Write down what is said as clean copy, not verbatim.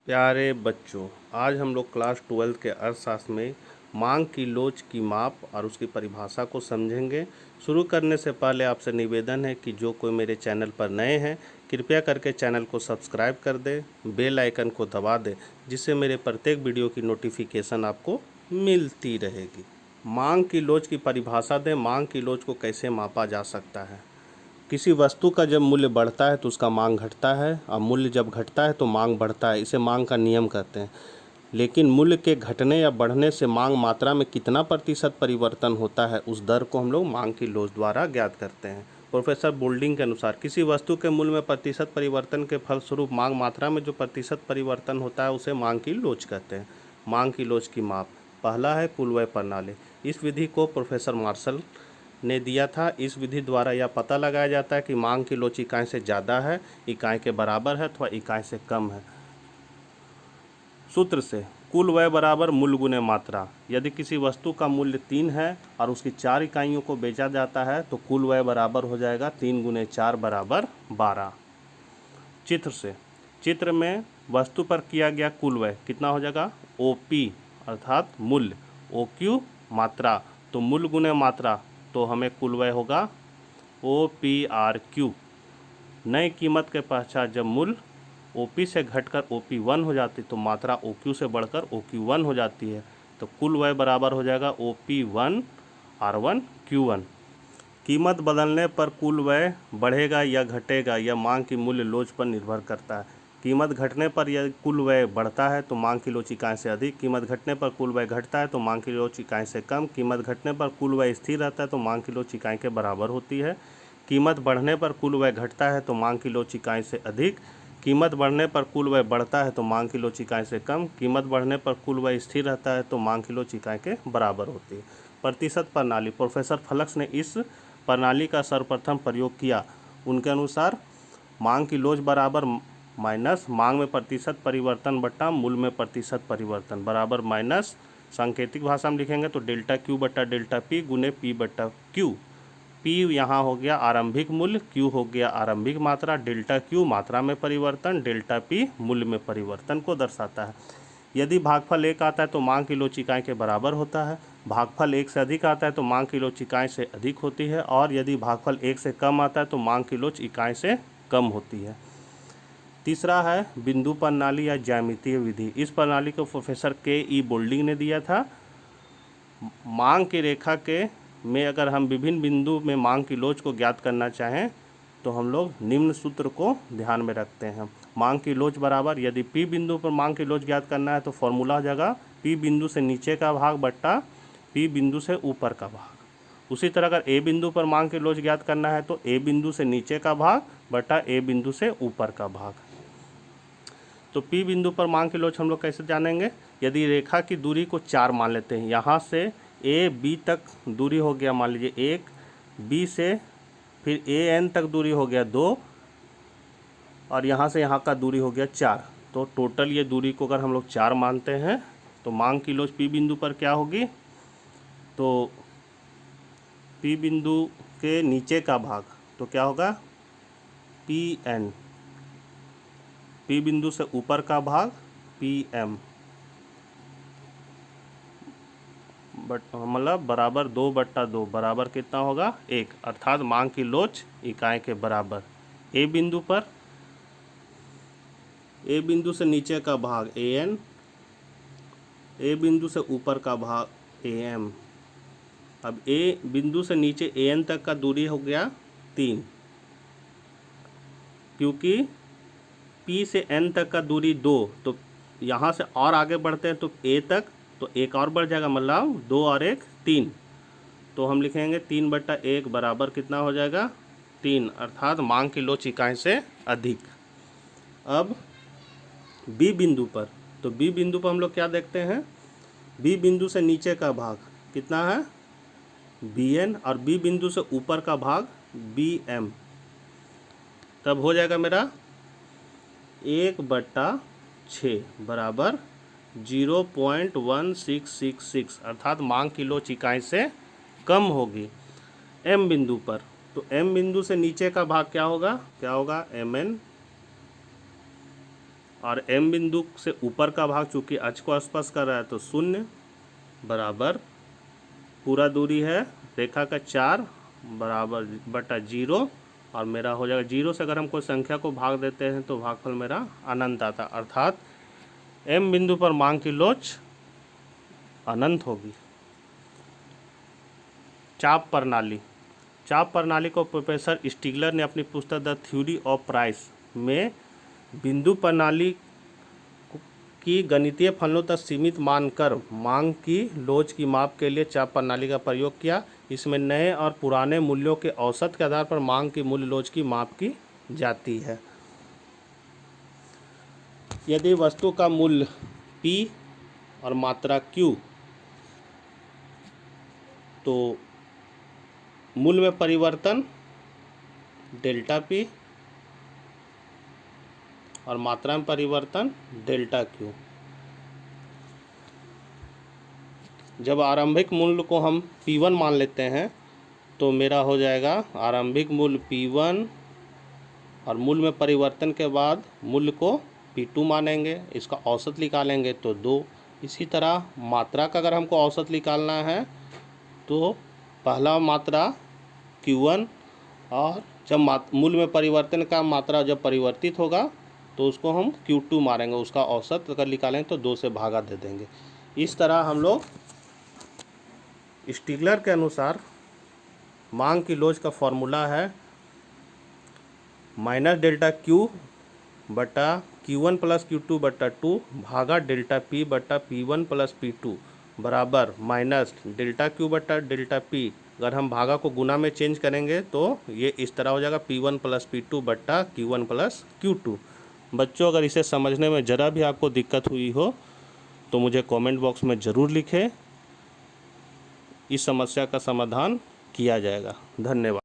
प्यारे बच्चों, आज हम लोग क्लास 12 के अर्थशास्त्र में मांग की लोच की माप और उसकी परिभाषा को समझेंगे। शुरू करने से पहले आपसे निवेदन है कि जो कोई मेरे चैनल पर नए हैं कृपया करके चैनल को सब्सक्राइब कर दें, बेल आइकन को दबा दें, जिससे मेरे प्रत्येक वीडियो की नोटिफिकेशन आपको मिलती रहेगी। मांग की लोच की परिभाषा दें। मांग की लोच को कैसे मापा जा सकता है? किसी वस्तु का जब मूल्य बढ़ता है तो उसका मांग घटता है, और मूल्य जब घटता है तो मांग बढ़ता है। इसे मांग का नियम कहते हैं। लेकिन मूल्य के घटने या बढ़ने से मांग मात्रा में कितना प्रतिशत परिवर्तन होता है, उस दर को हम लोग मांग की लोच द्वारा ज्ञात करते हैं। प्रोफेसर बोल्डिंग के अनुसार किसी वस्तु के मूल्य में प्रतिशत परिवर्तन के फलस्वरूप मांग मात्रा में जो प्रतिशत परिवर्तन होता है उसे मांग की लोच कहते हैं। मांग की लोच की माप। पहला है कुल व्यय प्रणाली। इस विधि को प्रोफेसर मार्शल ने दिया था। इस विधि द्वारा यह पता लगाया जाता है कि मांग की लोच इकाई से ज़्यादा है, इकाई के बराबर है अथवा इकाई से कम है। सूत्र से कुल व्यय बराबर मूल्य गुने मात्रा। यदि किसी वस्तु का मूल्य 3 है और उसकी 4 इकाइयों को बेचा जाता है तो कुल व्यय बराबर हो जाएगा 3 गुने 4 बराबर 12। चित्र से चित्र में वस्तु पर किया गया कुल व्यय कितना हो जाएगा? OP अर्थात मूल्य, OQ मात्रा, तो मूल्य गुने मात्रा, तो हमें कुल व्यय होगा OPRQ। नई कीमत के पश्चात जब मूल्य OP से घटकर OP1 हो जाती तो मात्रा OQ से बढ़कर OQ1 हो जाती है, तो कुल व्यय बराबर हो जाएगा OP1R1Q1। कीमत बदलने पर कुल व्यय बढ़ेगा या घटेगा, यह मांग की मूल्य लोच पर निर्भर करता है। कीमत घटने पर यदि कुल व्यय बढ़ता है तो मांग की लोच इकाई से अधिक, कीमत घटने पर कुल व्यय घटता है तो मांग की लोच इकाई से कम, कीमत घटने पर कुल व्यय स्थिर रहता है तो मांग की लोच इकाई के बराबर होती है। कीमत बढ़ने पर कुल व्यय घटता है तो मांग की लोच इकाई से अधिक, कीमत बढ़ने पर कुल व्यय बढ़ता है तो मांग की लोच इकाई से कम, कीमत बढ़ने पर कुल व्यय स्थिर रहता है तो मांग की लोच इकाई के बराबर होती है। प्रतिशत प्रणाली। प्रोफेसर फलक्स ने इस प्रणाली का सर्वप्रथम प्रयोग किया। उनके अनुसार मांग की लोच बराबर माइनस मांग में प्रतिशत परिवर्तन बटा मूल्य में प्रतिशत परिवर्तन बराबर माइनस, सांकेतिक भाषा में लिखेंगे तो डेल्टा क्यू बटा डेल्टा पी गुने पी बटा क्यू। पी यहाँ हो गया आरंभिक मूल्य, क्यू हो गया आरंभिक मात्रा, डेल्टा क्यू मात्रा में परिवर्तन, डेल्टा पी मूल्य में परिवर्तन को दर्शाता है। यदि भागफल 1 आता है तो मांग की लोच इकाई के बराबर होता है। भागफल 1 से अधिक आता है तो मांग की लोच इकाई से अधिक होती है, और यदि भागफल 1 से कम आता है तो मांग की लोच इकाई से कम होती है। तीसरा है बिंदु प्रणाली या ज्यामितीय विधि। इस प्रणाली को प्रोफेसर KE बोल्डिंग ने दिया था। मांग की रेखा के में अगर हम विभिन्न बिंदु में मांग की लोच को ज्ञात करना चाहें तो हम लोग निम्न सूत्र को ध्यान में रखते हैं। मांग की लोच बराबर, यदि P बिंदु पर मांग की लोच ज्ञात करना है तो फॉर्मूला हो जाएगा P बिंदु से नीचे का भाग बट्टा P बिंदु से ऊपर का भाग। उसी तरह अगर A बिंदु पर मांग की लोच ज्ञात करना है तो A बिंदु से नीचे का भाग बट्टा A बिंदु से ऊपर का भाग। तो P बिंदु पर मांग की लोच हम लोग कैसे जानेंगे? यदि रेखा की दूरी को 4 मान लेते हैं, यहाँ से AB तक दूरी हो गया मान लीजिए 1, B से फिर AN तक दूरी हो गया 2, और यहाँ से यहाँ का दूरी हो गया 4, तो टोटल ये दूरी को अगर हम लोग 4 मानते हैं तो मांग की लोच P बिंदु पर क्या होगी? तो P बिंदु के नीचे का भाग तो क्या होगा? PN, P बिंदु से ऊपर का भाग PM, मतलब बराबर 2/2 बराबर कितना होगा? 1, अर्थात मांग की लोच इकाई के बराबर। A बिंदु पर A बिंदु से नीचे का भाग AN, A बिंदु से ऊपर का भाग AM। अब A बिंदु से नीचे AN तक का दूरी हो गया 3, क्योंकि P से N तक का दूरी 2, तो यहाँ से और आगे बढ़ते हैं तो A तक, तो एक और बढ़ जाएगा, मतलब 2 और 1 3, तो हम लिखेंगे 3/1 बराबर कितना हो जाएगा? 3, अर्थात मांग की लोच इकाई से अधिक। अब B बिंदु पर, तो B बिंदु पर हम लोग क्या देखते हैं? B बिंदु से नीचे का भाग कितना है? BN, और B बिंदु से ऊपर का भाग BM। तब हो जाएगा मेरा 1/6 बराबर 0.1666, अर्थात मांग की लोच इकाई से कम होगी। M बिंदु पर, तो M बिंदु से नीचे का भाग क्या होगा? MN, और M बिंदु से ऊपर का भाग चूँकि अक्ष को स्पर्श कर रहा है तो 0 बराबर पूरा दूरी है रेखा का 4 बराबर बटा 0 और मेरा हो जाएगा 0 से अगर हम कोई संख्या को भाग देते हैं तो भागफल मेरा अनंत आता, अर्थात M बिंदु पर मांग की लोच अनंत होगी। चाप प्रणाली। चाप प्रणाली को प्रोफेसर स्टिगलर ने अपनी पुस्तक द थ्योरी ऑफ प्राइस में बिंदु प्रणाली की गणितीय फलनों तक सीमित मानकर मांग की लोच की माप के लिए चाप प्रणाली का प्रयोग किया। इसमें नए और पुराने मूल्यों के औसत के आधार पर मांग की मूल्य लोच की माप की जाती है। यदि वस्तु का मूल्य P और मात्रा Q, तो मूल्य में परिवर्तन डेल्टा P और मात्रा में परिवर्तन डेल्टा Q। जब आरंभिक मूल्य को हम P1 मान लेते हैं तो मेरा हो जाएगा आरंभिक मूल्य P1 और मूल्य में परिवर्तन के बाद मूल्य को P2 मानेंगे, इसका औसत निकालेंगे तो 2। इसी तरह मात्रा का अगर हमको औसत निकालना है तो पहला मात्रा Q1 और जब मूल्य में परिवर्तन का मात्रा जब परिवर्तित होगा तो उसको हम Q2 मारेंगे, उसका औसत अगर निकालेंगे तो 2 से भागा दे देंगे। इस तरह हम लोग स्टिगलर के अनुसार मांग की लोच का फॉर्मूला है माइनस डेल्टा Q बटा Q1 प्लस Q2 बटा 2 भागा डेल्टा P बटा P1 प्लस P2 बराबर माइनस डेल्टा Q बटा डेल्टा P। अगर हम भागा को गुना में चेंज करेंगे तो ये इस तरह हो जाएगा P1 प्लस P2 बटा Q1 प्लस Q2। बच्चों, अगर इसे समझने में ज़रा भी आपको दिक्कत हुई हो तो मुझे कमेंट बॉक्स में ज़रूर लिखें, इस समस्या का समाधान किया जाएगा। धन्यवाद।